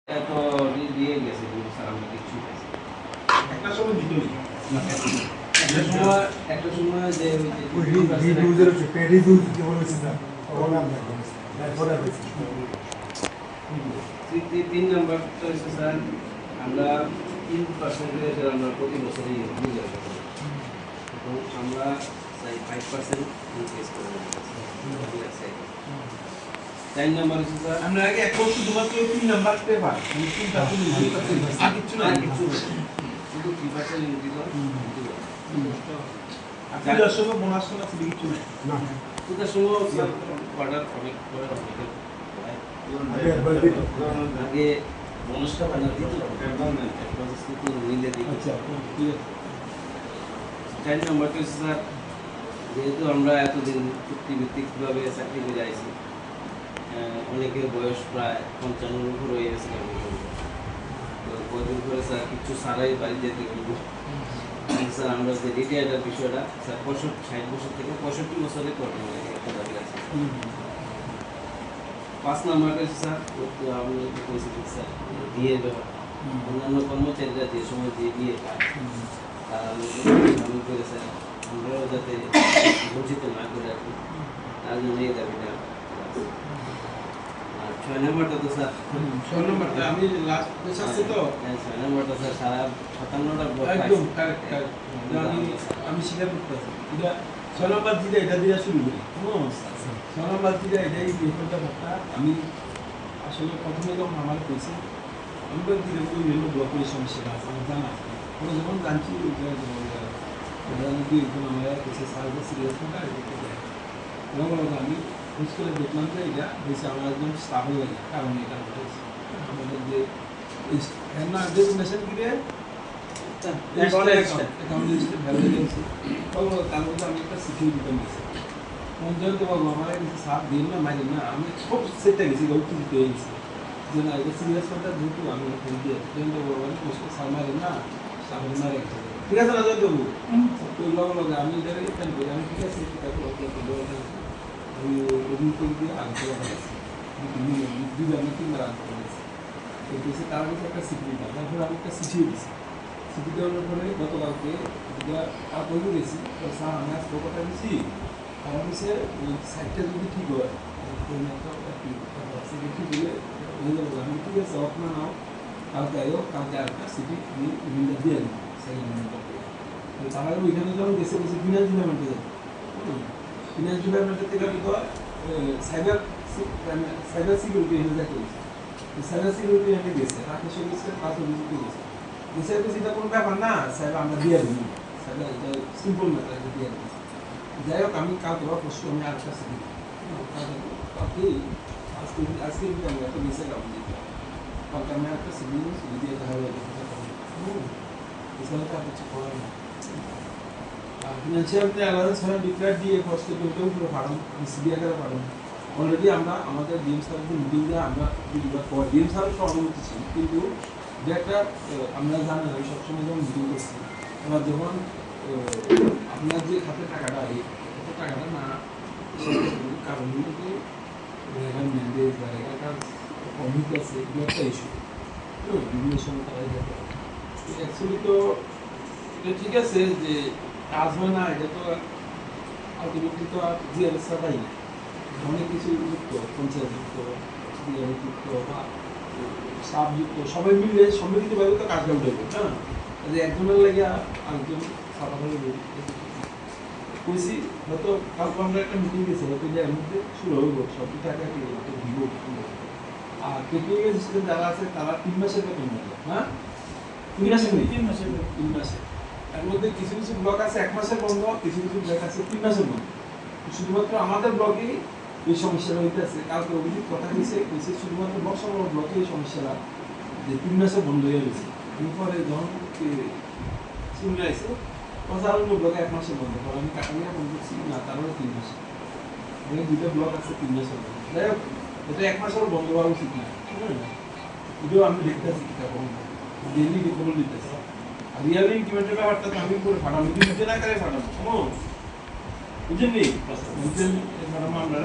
তো দিয়ে গেছে স্যার আমরা কিছু একটা সময় দিতে হবে একটা সময় যে রিডিউসের রিডিউস কি বলেছেন না তখন আমরা পরে হয়েছে 3 নাম্বারটা হচ্ছে স্যার আমরা 3% আমরা প্রতি বছরই নিয়ে যাব এবং আমরা চাই 5% ইনক্রিজ করে দেব 4 নাম্বার হচ্ছে স্যার আমরা আগে এক বছর শুধুমাত্র 3 নাম্বার পেপার তিনটা তুমি আর কিছু না শুধু 3% ইনক্রিজ হয় আপনার সঙ্গে বোনাস না কিছু না না তোদের সময় অর্ডার অনেক করে আগে বোনাসটা বানা দিত অ্যাডভান্স তো নিলে দিত আচ্ছা ঠিক আছে 4 নাম্বারটা হচ্ছে স্যার যেহেতু আমরা এতদিন চুক্তিভিত্তিকভাবে চাকরি করে আইছি অনেকের বয়স প্রায় 55 উপর হয়ে গেছে তো কদিন করে স্যার কিছু সারাই বাড়ি যেতে গেল স্যার আমরা যে রিটায়ার্ডের বিষয়টা স্যার 60 বছর থেকে 65 বছরে করতে হবে একটা দাবি আছে 5 নাম্বারটা হচ্ছে স্যার আমি কইছি স্যার দিয়ে ব্যাপার অন্যান্য কর্মচারীরা যে সময় দিয়ে পায় তারা আমি করে স্যার আমরাও যাতে বঞ্চিত না করে রাখি তার জন্য এই দাবিটা আর 6 নাম্বারটা তো স্যার 6 নাম্বারটা আমি লাস্ট পেজ আছে তো 6 নাম্বারটা স্যার সারা 57টা একদম কারেক্ট আমি স্বীকার করতেছি এটা 6 নাম্বার যেটা এটা দিয়ে শুরু করি 6 নাম্বার যেটা এটাই লেখনটা ভাবটা আমি আসলে প্রথমে যখন আমার কইছি আমি তো ধীরে ধীরে বিভিন্ন ব্লকের সমস্যা আছে আমার জানা আছে আমরা যখন জানছি আমরা কিছু সার্ভিস সিরিয়াসটা আমি খোঁজ করে দেখলাম যে এটা হয়েছে আমার একজন স্টাফ হয়ে যায় কারণ এটা হয়েছে আমাদের যে না ডেজিগনেশন কি রে আমি একটা সিকিউরিটি দিয়েছি পঞ্চায়েত বাবু আমার কিছু সাপ দিন না মারি না আমি খুব সেটটা গেছি গল্প দিতে গেছি যে না এটা সিরিয়াস কথা যেহেতু আমি দিয়ে সার মারি না সামনে মারে ঠিক আছে না জয় দেবো তো লগে আমি এটাকে এখানে করি আমি ঠিক আছে আমি অভিযোগ দিয়ে আলোচনা করেছি দুইবার না তিনবার আলোচনা করেছি তো তার কাছে একটা সিকিউরিটি তারপরে আমি একটা চিঠি দিয়েছি চিঠি দেওয়ার পরে গতকালকে আর বলে গেছি স্যার আমি আজকে কথা দিচ্ছি আর আমি সে ওই সাইডটা যদি ঠিক হয় ঠিক হলে আমি ঠিক আছে আপনার নাও কালকে আয়ো কালকে আরেকটা সিটি আমি ইমেলটা দিয়ে দেবো সেকেন্ড তাহলে ওইখানে যখন গেছে বলছে ফিনান্স ডিপার্টমেন্টে যাবে ফিনান্স ডিপার্টমেন্টের থেকে আমি তো সাইবার সিকিউরিটি এনে দেখে সাইবার সিকিউরিটি এনে গেছে রাকেশ গেছে পাঁচ অভিযোগ গেছে গেছে তো সেটা কোনো ব্যাপার না সাইবার আমরা দিয়ে দেবো সাইবার এটা সিম্পল ম্যাটার এটা দিয়ে দেবো যাই হোক আমি কালকে বা পরশু আমি আরেকটা সিটি কালকে আজকে আমি একটা মিসে কাম দিতে কালকে আমি একটা সিটি দিয়ে দেখা যাবে এছাড়া তো আর কিছু করার না ফিনান্সিয়াল অ্যালাউন্স হয় ডিক্লেয়ার দিয়ে খরচ থেকে ওটাও পুরো পাঠান সিবি আকারে পাঠান অলরেডি আমরা আমাদের ডিএম স্যারের মিটিংয়ে আমরা ডিএম স্যারের তো অনুমতি ছিল কিন্তু যে একটা আমরা জানেন আমি সবসময় যখন মিটিং করছি এবার যখন আপনার যে খাতে টাকাটা এই টাকাটা না কারণ কিন্তু এখানে ম্যান্ডেজ বা এখানকার কমিটি আছে এগুলো একটা ইস্যু বিভিন্ন সময় তারাই যেতে হবে অ্যাকচুয়ালি তো এটা ঠিক আছে যে কাজ হয় না এটা তো আলটিমেটলি তো আর জিআরএস ছাড়াই না অনেক কিছু যুক্ত পঞ্চায়েত যুক্ত জিআরএস যুক্ত বা স্টাফ যুক্ত সবাই মিলে সম্মিলিতভাবে তো কাজটা উঠে হ্যাঁ যে একজনের লাগে আরেকজন সাফা করে কইছি হয়তো কালকে আমরা একটা মিটিং গেছি হয়তো যে এর মধ্যে শুরু হইব সব টাকা কি হয়তো দিব আর টেকনিক্যাল অ্যাসিস্ট্যান্ট যারা আছে তারা 3 মাসের বেতন পাবে হ্যাঁ 3 মাসে এর মধ্যে কিছু কিছু ব্লক আছে 1 মাসের বন্ধ কিছু কিছু ব্লক আছে 3 মাসের বন্ধ শুধুমাত্র আমাদের ব্লকেই এই সমস্যাটা হইতেছে কালকে অভিযোগ কথা হয়েছে শুধুমাত্র বর্ষাবর ব্লকে এই সমস্যাটা যে 3 মাসে বন্ধ হয়ে গেছে এরপরে যখন শুনে আসে প্রচারণ ব্লকে 1 মাসে বন্ধ কারণ আমি কাটালিয়া বন্ধ করছি না তারপরে 3 মাসে মানে 2টা ব্লক আছে 3 মাসের বন্ধ যাই হোক এটা 1 মাসের বন্ধ হওয়া উচিত না এটাও আমি দেখতেছি কিরকম ডেইলি রিপোর্ট দিতেছি রিয়েল ইনক্রিমেন্টের ব্যাপারটা তো আমি করে ফাটানো কিন্তু না করে ফাটানো বুঝেননি বুঝেন ম্যাডাম আমরা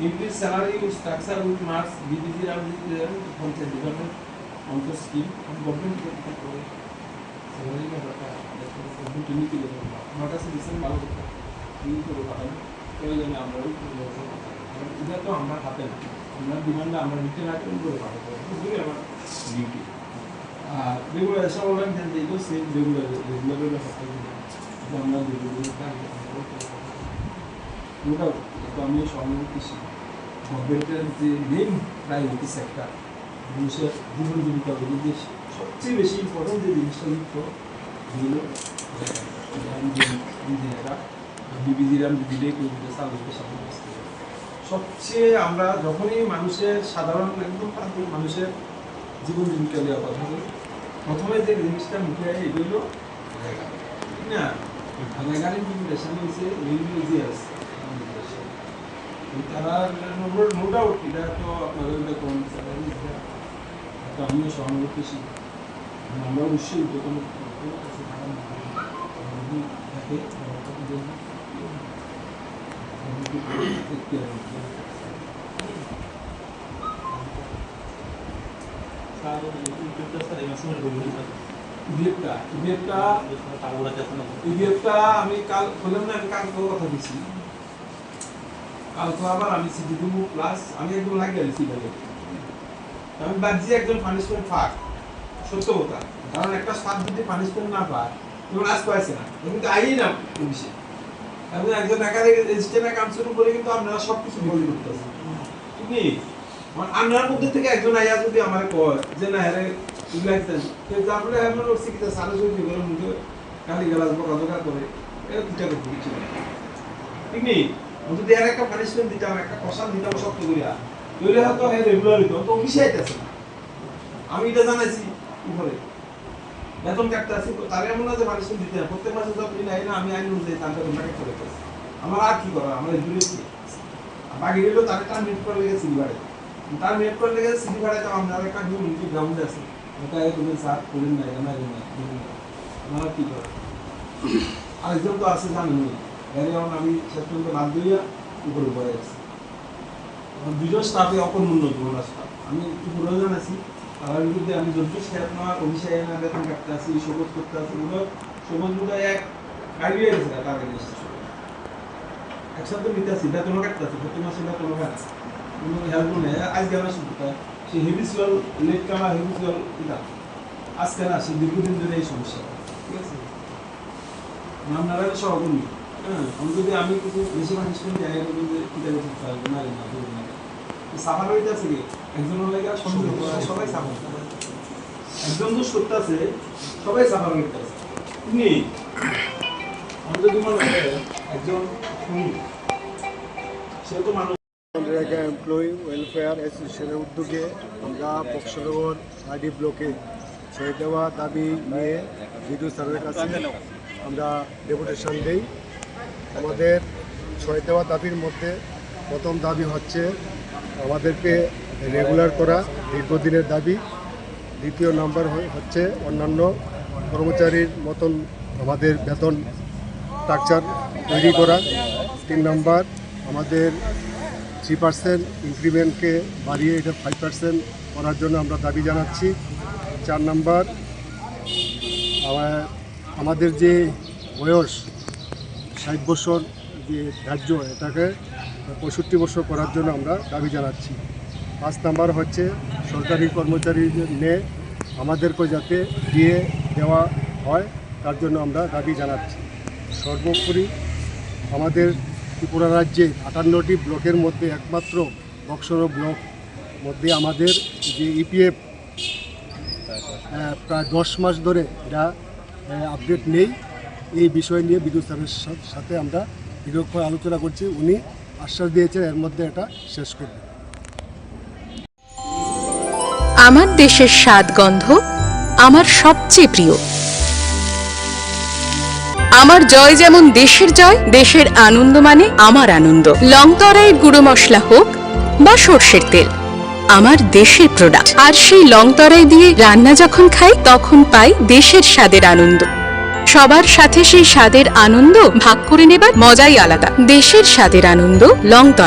increase salary with structure with marks BBG panchayat department অন্ত স্কিম গভর্নমেন্ট থেকে করে স্যালারি ব্যাপারটা গভর্নমেন্ট নীতি করে আমার কাছে রিসেন্ট ভালো কথা এই করে পাঠানো প্রয়োজনে আমরা এটা তো আমরা হাতে না আমরা ডিমান্ডে আমরা রিটেন আইটেম করে পাঠাবো বুঝলি আমার ডিউটি আর রেগুলার এসব অনলাইন জানতে এই তো সেম রেগুলারের ব্যাপারটা আমরা ওটাও তো আমি সহমত গভর্নমেন্টের যে মেইন প্রায়োরিটি সেক্টর মানুষের জীবন জীবিকা যে সবচেয়ে বেশি ইম্পর্টেন্ট যে জিনিসটা লিখত যেগুলো ইঞ্জিনিয়াররা বিবিজিরা দিলে কেউ চালুকে সামনে আসতে সবচেয়ে আমরা যখনই মানুষের সাধারণ একদম প্রান্তিক মানুষের জীবন জীবিকা দেওয়া কথা বলি প্রথমে যে জিনিসটা মুখে আসে এগুলো ঠিক না রেগার ইমপ্লিমেন্টেশন হয়েছে রেলওয়ে যে আছে তারা নো ডাউট এটা তো আপনাদের কোন স্যালারি তো আমিও সহানুভূতিশীল আমরা অবশ্যই দোকান থাকে আমি কাল বললাম না আমি কাল কথা দিচ্ছি কাল তো আবার আমি সিটি দিব প্লাস আমি একদম লাগিয়ে দিচ্ছি আমি বাদজি একজন পানিশমেন্ট ফাঁক সত্য কথা কারণ একটা স্টাফ যদি পানিশমেন্ট না পায় তখন আজ পাইছে না কিন্তু আইই না পুলিশে আমি একজন একাধিক রেজিস্ট্রেশন কাম শুরু করে কিন্তু আপনারা সব কিছু বলি করতেছেন ঠিক নেই আপনার মধ্যে থেকে একজন আইয়া যদি আমার কয় যে না হ্যাঁ লাগতেন তারপরে এমন শিখতে সারা যদি করে মুখে কালি গালাজ বকা করে এটা দুটা করতে কিছু ঠিক নেই যদি আর একটা পানিশমেন্ট দিতাম একটা কষান দিতাম শক্ত করিয়া তাহলে হয়তো রেগুলার হইতো তো অফিসে আইতেছে না আমি এটা জানাইছি উপরে বেতন কাটতে আসি তাহলে এমন না যে পানিশমেন্ট দিতে না প্রত্যেক মাসে যত দিন আই না আমি আইন অনুযায়ী তার বেতনটা কাটতে পারতেছি আমার আর কি করা আমার এগুলো কি বাকি গেলেও তার একটা মিট করে লেগে সিটি ভাড়ে তার মিট করে লেগে সিটি ভাড়ে তো আমরা একটা নিউ মিউজিক গ্রাউন্ড আছে ওটা তুমি সার করেন না না আমার কি করা আরেকজন তো আছে জানেন গাড়ি আমি শেষ পর্যন্ত বাদ দিয়া উপরে পড়ে গেছি দুজন স্টাফে অকর্মণ্য জীবন স্টাফ আমি একটু পুরো জানাচ্ছি তার বিরুদ্ধে আমি যত শেয়ার নেওয়া অভিষেক না বেতন কাটতে আসি শোকজ করতে আসি ওগুলো শোকজগুলো এক গাড়ি হয়ে গেছে টাকা নিচ্ছে একসাথে নিতে আসি বেতন কাটতে আসি প্রতি মাসে বেতন কাটছে কোনো হেল্প নেই আজকে আমার শুধু সে হেভিসুয়াল লেট কামা হেভিসুয়াল এটা আজকে না সে দীর্ঘদিন ধরে এই সমস্যা ঠিক আছে আপনারা সহকর্মী হ্যাঁ আমি যদি আমি কিছু বেশি পানিশমেন্ট জায়গা করবো যে কী টাকা করতে পারবো না সাফার হইতে আছে কি একজনের লাগে সবাই সাফার একজন তো সত্য আছে সবাই সাফার হইতে আছে তুমি আমি যদি মনে হয় একজন সে তো মানুষ এমপ্লয়ি ওয়েলফেয়ার অ্যাসোসিয়েশনের উদ্যোগে আমরা বক্সনগর আইডি ব্লকে ছয় দেওয়া দাবি নিয়ে বিদ্যুৎ স্যারের কাছে আমরা ডেপুটেশন দিই। আমাদের ছয় দেওয়া দাবির মধ্যে প্রথম দাবি হচ্ছে আমাদেরকে রেগুলার করা দীর্ঘদিনের দাবি। দ্বিতীয় নাম্বার হচ্ছে অন্যান্য কর্মচারীর মতন আমাদের বেতন স্ট্রাকচার তৈরি করা। 3 নাম্বার আমাদের 3% ইনক্রিমেন্টকে বাড়িয়ে এটা 5% করার জন্য আমরা দাবি জানাচ্ছি। 4 নাম্বার আমাদের যে বয়স 60 বছর যে ধার্য এটাকে 65 বছর করার জন্য আমরা দাবি জানাচ্ছি। 5 নাম্বার হচ্ছে সরকারি কর্মচারীদের নিয়ে আমাদেরকে যাতে দিয়ে দেওয়া হয় তার জন্য আমরা দাবি জানাচ্ছি। সর্বোপরি আমাদের ত্রিপুরা রাজ্যে 58টি ব্লকের মধ্যে একমাত্র বক্সনগর ব্লক মধ্যে আমাদের যে ইপিএফ প্রায় 10 মাস ধরে এটা আপডেট নেই। এই বিষয় নিয়ে বিদ্যুৎ স্যারের সাথে আমরা দীর্ঘ আলোচনা করছি। উনি আশ্বাস দিয়েছেন এর মধ্যে এটা শেষ করবে। আমার দেশের স্বাদ গন্ধ আমার সবচেয়ে প্রিয়। আমার জয় যেমন দেশের জয়, দেশের আনন্দ মানে আমার আনন্দ। লংতরাইয়ের গুঁড়ো মশলা হোক বা সর্ষের তেল, আমার দেশের প্রোডাক্ট। আর সেই লংতরাই দিয়ে রান্না যখন খাই তখন পাই দেশের স্বাদের আনন্দ। সবার সাথে সেই স্বাদের আনন্দ ভাগ করে নেবার মজাই আলাদা। দেশের স্বাদের আনন্দ লংতরাই।